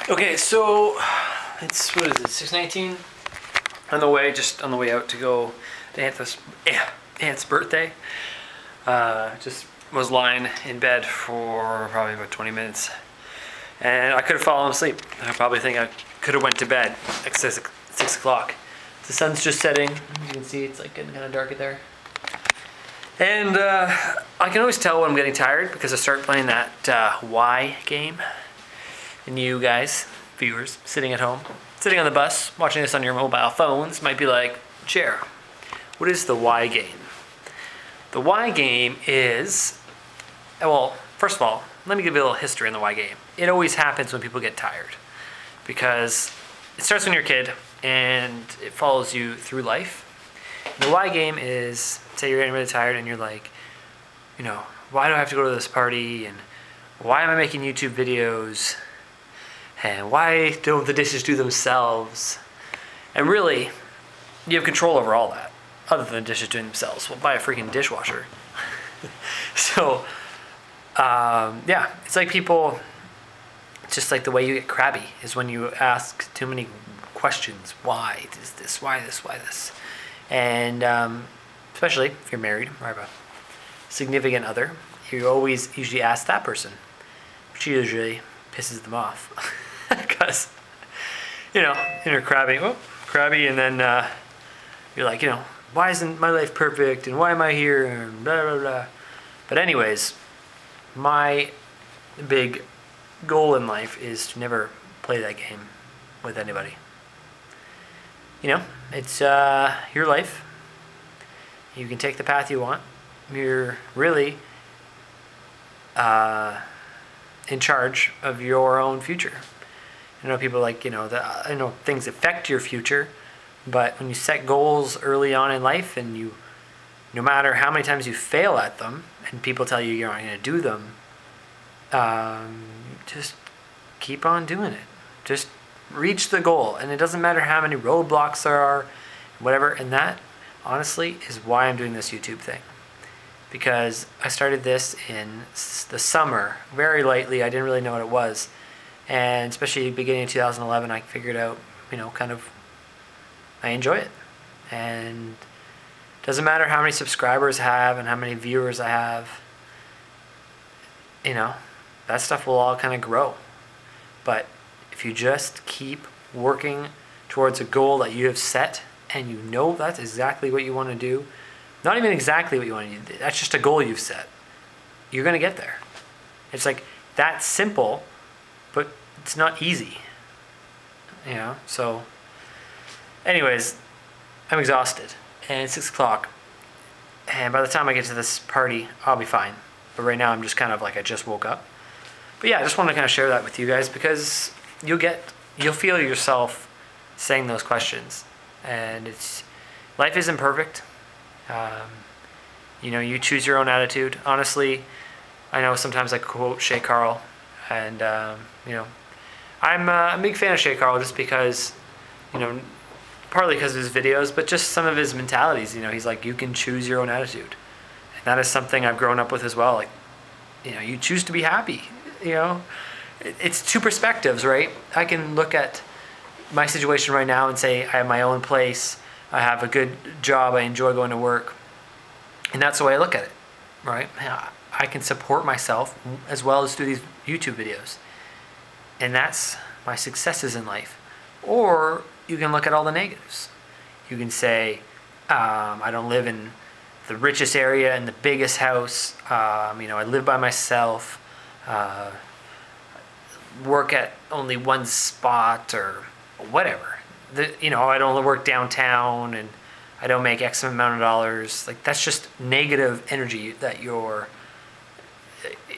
Okay, so it's, what is it, 6:19? On the way, just on the way out to go to Aunt's birthday. Just was lying in bed for probably about 20 minutes. And I could have fallen asleep. I probably think I could have went to bed at 6 o'clock. The sun's just setting. You can see it's like getting kind of dark in there. And I can always tell when I'm getting tired because I start playing that Y game. And you guys, viewers, sitting at home, sitting on the bus, watching this on your mobile phones, might be like, Jer, what is the Y game? The Y game is, well, first of all, let me give you a little history on the Y game. It always happens when people get tired because it starts when you're a kid and it follows you through life. The Y game is, say you're getting really tired and you're like, you know, why do I have to go to this party? And why am I making YouTube videos? And why don't the dishes do themselves? And really, you have control over all that, other than the dishes doing themselves. Well, buy a freaking dishwasher. So, yeah, it's like people, it's just like the way you get crabby is when you ask too many questions. Why is this? Why this? Why this? And especially if you're married or have a significant other, you always usually ask that person, which usually pisses them off. Because, you know, you're crabby, and then you're like, you know, why isn't my life perfect, and why am I here, and blah, blah, blah. But anyways, my big goal in life is to never play that game with anybody. You know, it's your life. You can take the path you want. You're really in charge of your own future. I know people like, you know, I know things affect your future, but when you set goals early on in life and you, no matter how many times you fail at them and people tell you you're not going to do them, just keep on doing it. Just reach the goal. And it doesn't matter how many roadblocks there are, whatever. And that, honestly, is why I'm doing this YouTube thing. Because I started this in the summer, very lightly. I didn't really know what it was. And especially beginning of 2011, I figured out, you know, kind of, I enjoy it. And it doesn't matter how many subscribers I have and how many viewers I have, you know, that stuff will all kind of grow. But if you just keep working towards a goal that you have set and you know that's exactly what you want to do, not even exactly what you want to do, that's just a goal you've set, you're going to get there. It's like that simple, but it's not easy, you know. So anyways, I'm exhausted and it's 6 o'clock, and by the time I get to this party I'll be fine, but right now I'm just kind of like I just woke up. But yeah, I just want to kind of share that with you guys because you'll feel yourself saying those questions, and it's, life isn't perfect. You know, you choose your own attitude. Honestly, I know sometimes I quote Shay Carl, and you know, I'm a big fan of Shay Carl just because, you know, partly because of his videos, but just some of his mentalities. You know, he's like, you can choose your own attitude, and that is something I've grown up with as well. Like, you know, you choose to be happy. You know, it's two perspectives, right? I can look at my situation right now and say I have my own place, I have a good job, I enjoy going to work, and that's the way I look at it, right? I can support myself as well as do these YouTube videos, and that's my successes in life. Or you can look at all the negatives. You can say, I don't live in the richest area and the biggest house, you know, I live by myself, work at only one spot or whatever. You know, I don't work downtown and I don't make X amount of dollars. Like, that's just negative energy that you're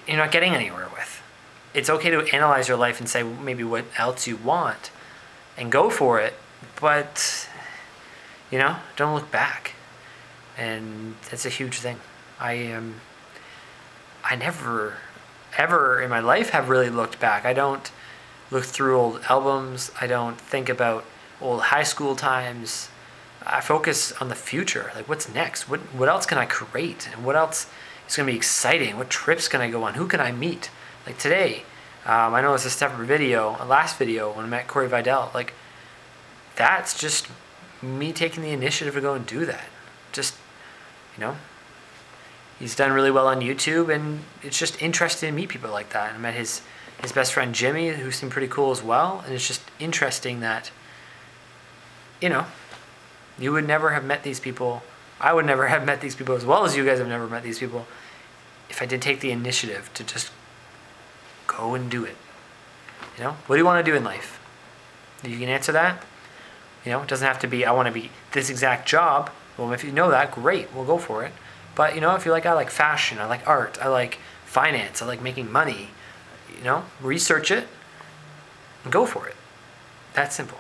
not getting anywhere with. It's okay to analyze your life and say maybe what else you want and go for it, but, you know, don't look back. And that's a huge thing. I never ever in my life have really looked back. I don't look through old albums. I don't think about old high school times. I focus on the future. Like, what's next? What else can I create? And what else is going to be exciting? What trips can I go on? Who can I meet? Like today, I know it's a separate video, a last video when I met Corey Vidal. Like, that's just me taking the initiative to go and do that. Just, you know, he's done really well on YouTube, and it's just interesting to meet people like that. I met his best friend Jimmy, who seemed pretty cool as well, and it's just interesting that, you know, you would never have met these people. I would never have met these people as well as you guys have never met these people if I did take the initiative to just go and do it. You know, what do you want to do in life? You can answer that. You know, it doesn't have to be, I want to be this exact job. Well, if you know that, great, we'll go for it. But, you know, if you're like, I like fashion, I like art, I like finance, I like making money, you know, research it and go for it. That's simple.